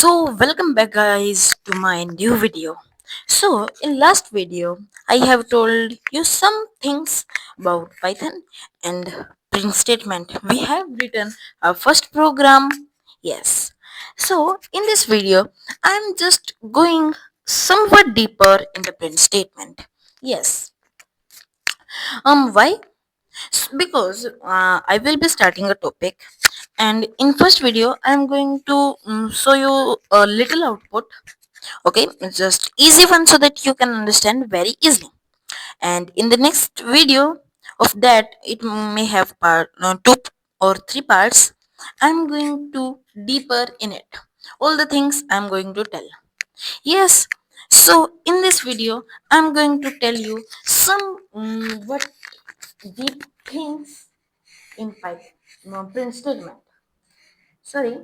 Welcome back guys to my new video. In last video I have told you some things about Python and print statement. We have written our first program. Yes. In this video I'm just going somewhat deeper in the print statement. Yes. Why? Because I will be starting a topic, and in first video I am going to show you a little output. Okay, it's just easy one so that you can understand very easily. And in the next video of that, it may have two or three parts. I'm going to deeper in it, all the things I'm going to tell. Yes, so in this video I'm going to tell you some what deep things in Python print statement. Sorry,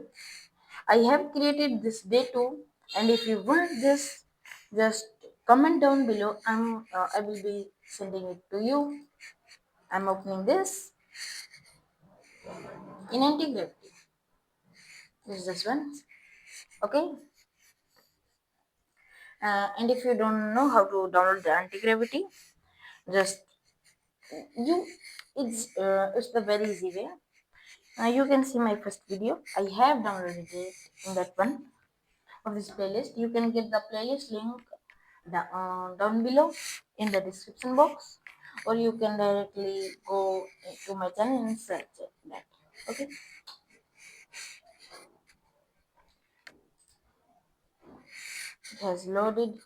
I have created this day too, and if you want this, just comment down below. I will be sending it to you. I'm opening this in anti-gravity. This is this one. Okay. And if you don't know how to download the anti-gravity, just you it's the very easy way. You can see my first video. I have downloaded it in that one of this playlist. You can get the playlist link down below in the description box, or you can directly go to my channel and search that. Okay. It has loaded.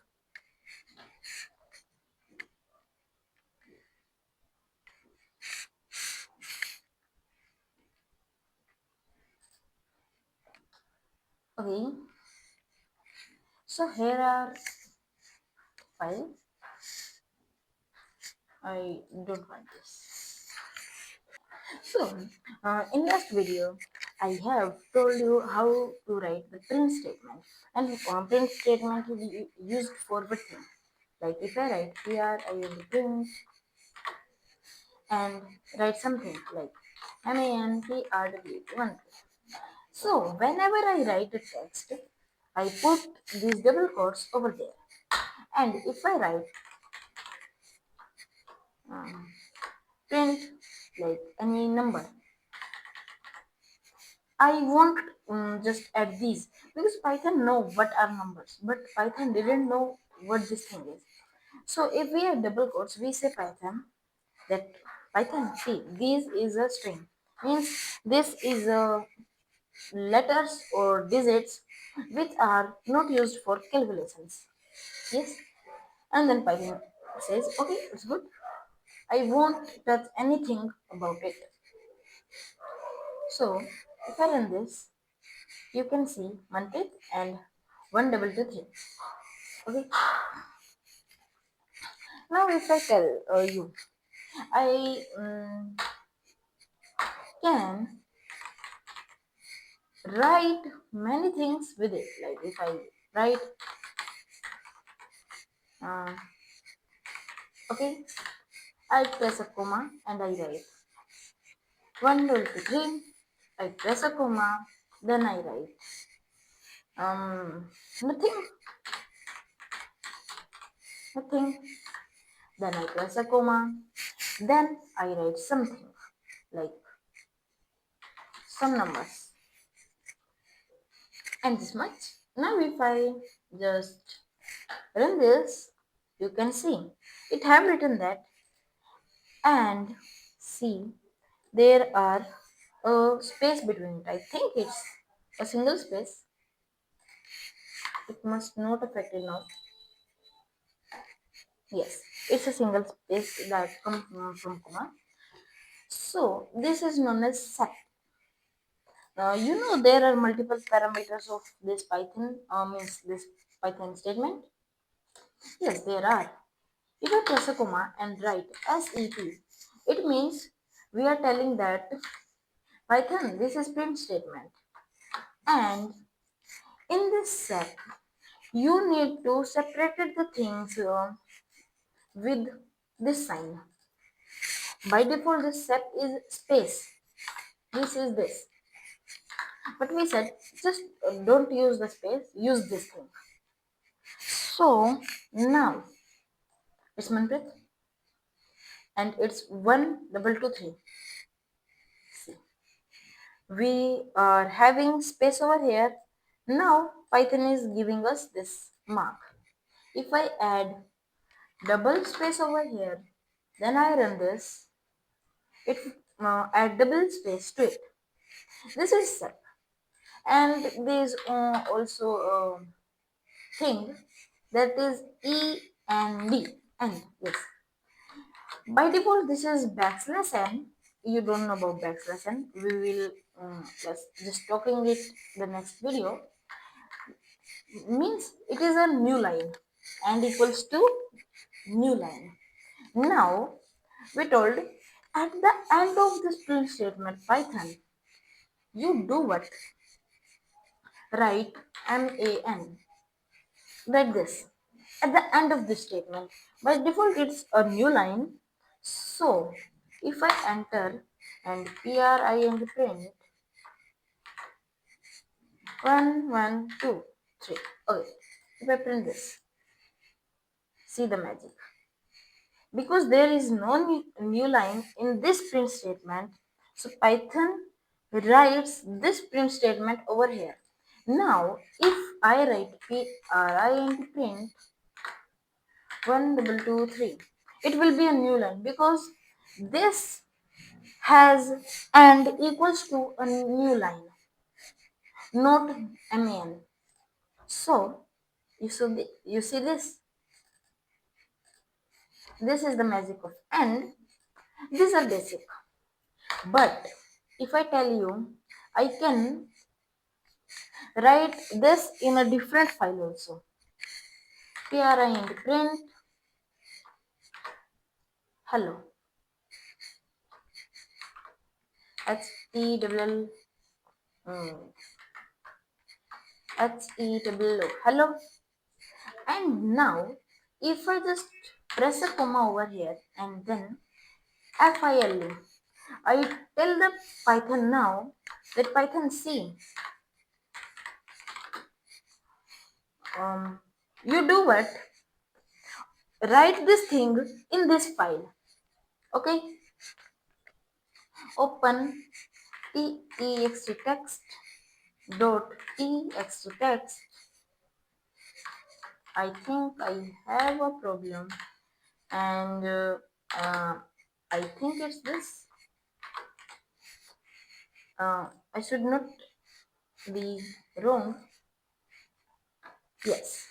Okay, so here are files. I don't want this. In last video I have told you how to write the print statement, and print statement is used for what thing. Like if I write here, I use print and write something like mantrw1. So whenever I write a text, I put these double quotes over there. And if I write um, print like any number, I won't just add these, because Python know what are numbers, but Python didn't know what this thing is. So if we have double quotes, we say that Python, see, this is a string, means this is a letters or digits which are not used for calculations. Yes, and then Python says, okay, it's good. I won't touch anything about it. So if I run this, you can see Manpreet and 1223. Okay. Now if I tell you, I can write many things with it. Like if I write, uh, okay, I press a comma and I write 1223. I press a comma, then I write nothing, nothing. Then I press a comma, then I write something like some numbers, and this much. Now if I just run this, you can see it have written that, and see there are a space between it. I think it's a single space. It must not affect it now. Yes, it's a single space that comes from comma. So this is known as set. You know there are multiple parameters of this Python, means this Python statement. Yes, there are. If I press a comma and write SET, it means we are telling that Python, this is print statement. And in this set, you need to separate the things with this sign. By default, this set is space. This is this. But we said just don't use the space, use this thing. So now it's Manpreet and it's 1223. See, we are having space over here. Now Python is giving us this mark. If I add double space over here, then I run this, it add double space to it. This is set. And there is also a thing that is E and D. And yes, by default this is backslash n. You don't know about backslash n. We will just talking it the next video. Means it is a new line and equals to new line. Now we told at the end of this print statement Python, you do what? Write MAN like this at the end of this statement. By default it's a new line. So if I enter and print print 1 1 2 3. Okay, if I print this, see the magic. Because there is no new line in this print statement, so Python writes this print statement over here. Now if I write print 1 2 2 3, it will be a new line because this has and equals to a new line, not man. So you see this is the magic of and. These are basic, but if I tell you I can write this in a different file also. Print hello, HTWL, HEWO, hello. And now if I just press a comma over here and then FILE, I tell the Python now that Python C, you do what? Write this thing in this file. Okay, open text dot text. I think I have a problem and I think it's this. I should not be wrong. Yes.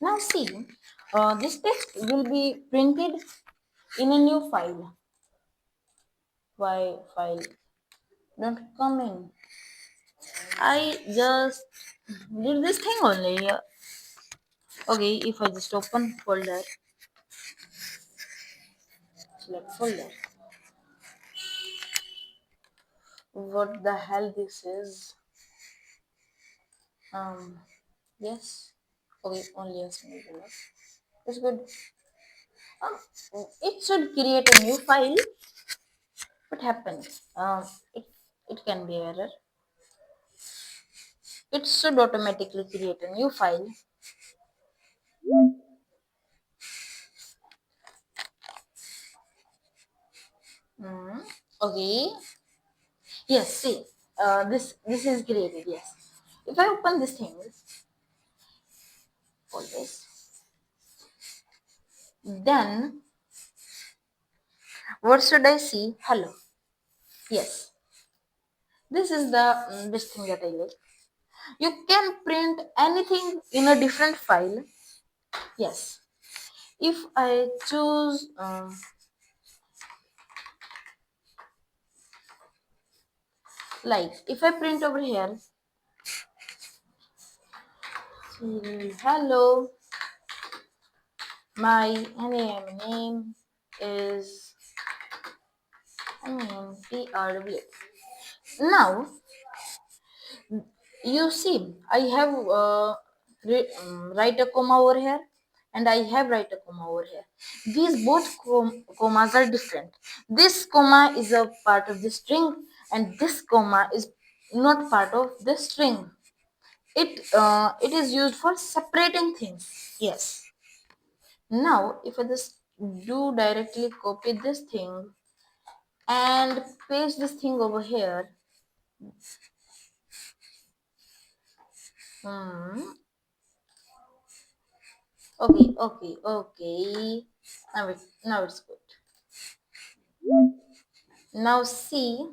Now see, this text will be printed in a new file. Why file? Don't come in. I just did this thing only. Okay, if I just open folder, select folder. What the hell this is? Yes. Okay, only a small enough. It's good. It should create a new file. What happens? It can be error. It should automatically create a new file. Okay. Yes. See. This is created. Yes. If I open this thing, all this, then what should I see? Hello. Yes. This is the this thing that I like. You can print anything in a different file. Yes. If I choose Like if I print over here, hello, my name is PRW. Now you see I have write a comma over here, and I have write a comma over here. These both commas are different. This comma is a part of the string, and this comma is not part of the string. It is used for separating things. Yes. Now if I just do directly copy this thing and paste this thing over here. hmm, okay. Now it's good. Now see,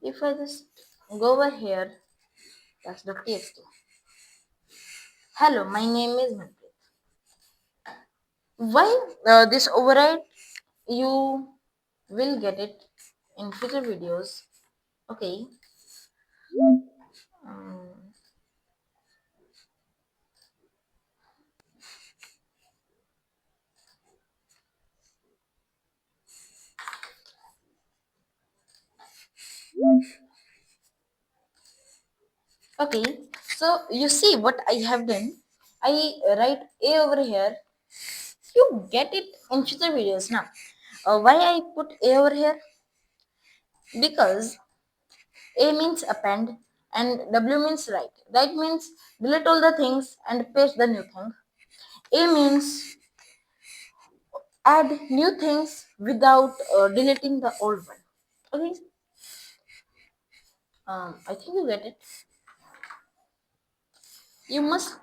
if I just go over here, that's the txt. Hello, my name is Manpreet. Why this override? You will get it in future videos. Okay. Um, okay. So you see what I have done. I write A over here. You get it in future videos now. Why I put A over here? Because A means append and W means write. Write means delete all the things and paste the new thing. A means add new things without deleting the old one. Okay. I think you get it. You must.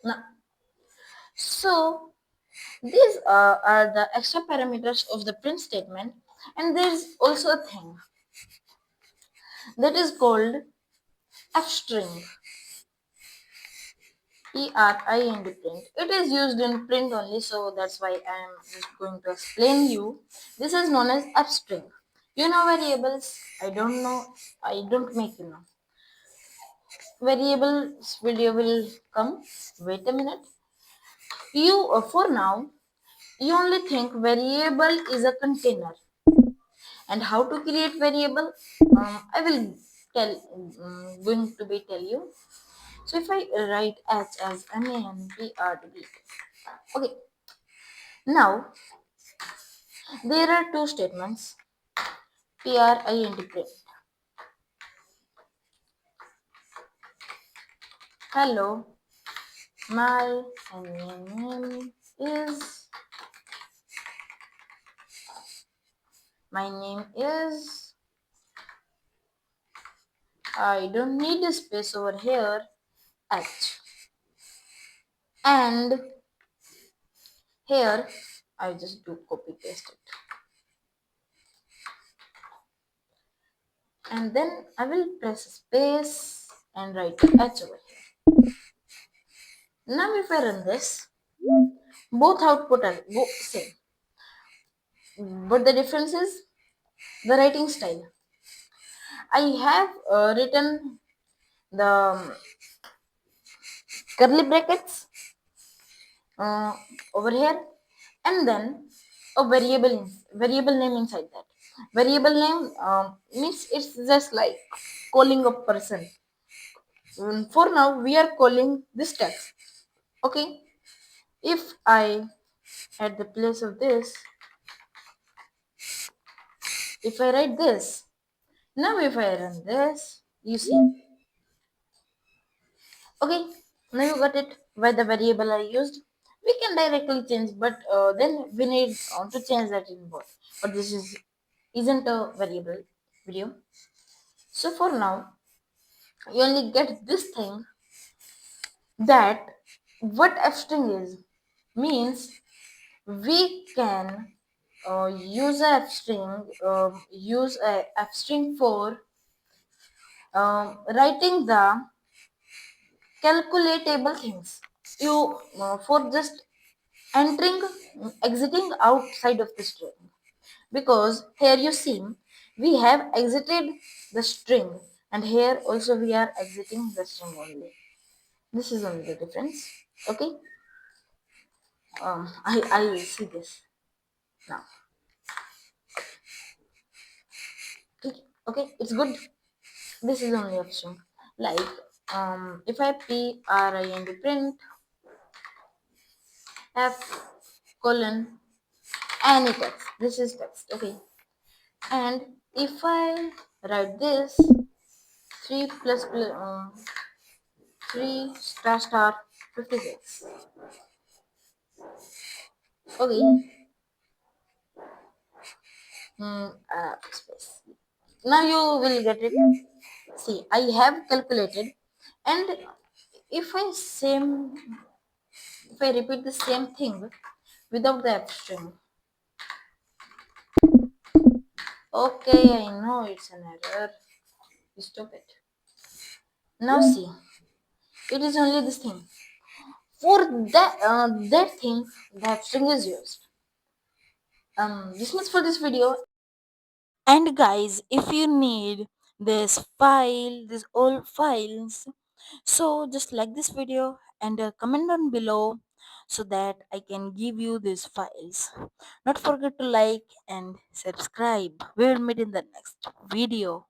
Now, so these are the extra parameters of the print statement, and there is also a thing that is called f string. print. It is used in print only, so that's why I am just going to explain you. This is known as f string. You know variables? I don't know. I don't make you know. Variables video will come. Wait a minute. You for now you only think variable is a container, and how to create variable. I will going to be tell you. So if I write h as manprd, okay. Now there are two statements, print. Hello, my name is my name is. I don't need a space over here. H, and here I just do copy paste it, and then I will press space and write H over here. Now if I run this, both output are same, but the difference is the writing style. I have written the curly brackets uh, over here, and then a variable name inside that. Variable name means it's just like calling a person. For now we are calling this text. Okay. If I at the place of this, if I write this, now if I run this, you see. Okay, now you got it why the variable are used. We can directly change, but then we need to change that in both. But this isn't a variable video. So for now, you only get this thing, that what f string is. Means we can use a f string for writing the calculatable things. You for just entering, exiting outside of the string, because here you see we have exited the string, and here also we are exiting the string only. This is only the difference. Okay. I see this now. Okay, okay, it's good. This is only a string. Like if I print f colon any text, this is text. Okay, and if I write this 3 plus 3 star star 56. Okay. Space. Now you will get it. See, I have calculated, and if I same if I repeat the same thing without the f string. Okay, I know it's an error. Stop it. Now see, it is only this thing. For that thing, the f string is used. This much for this video. And guys, if you need these old files, so just like this video and comment down below so that I can give you these files. Not forget to like and subscribe. We will meet in the next video.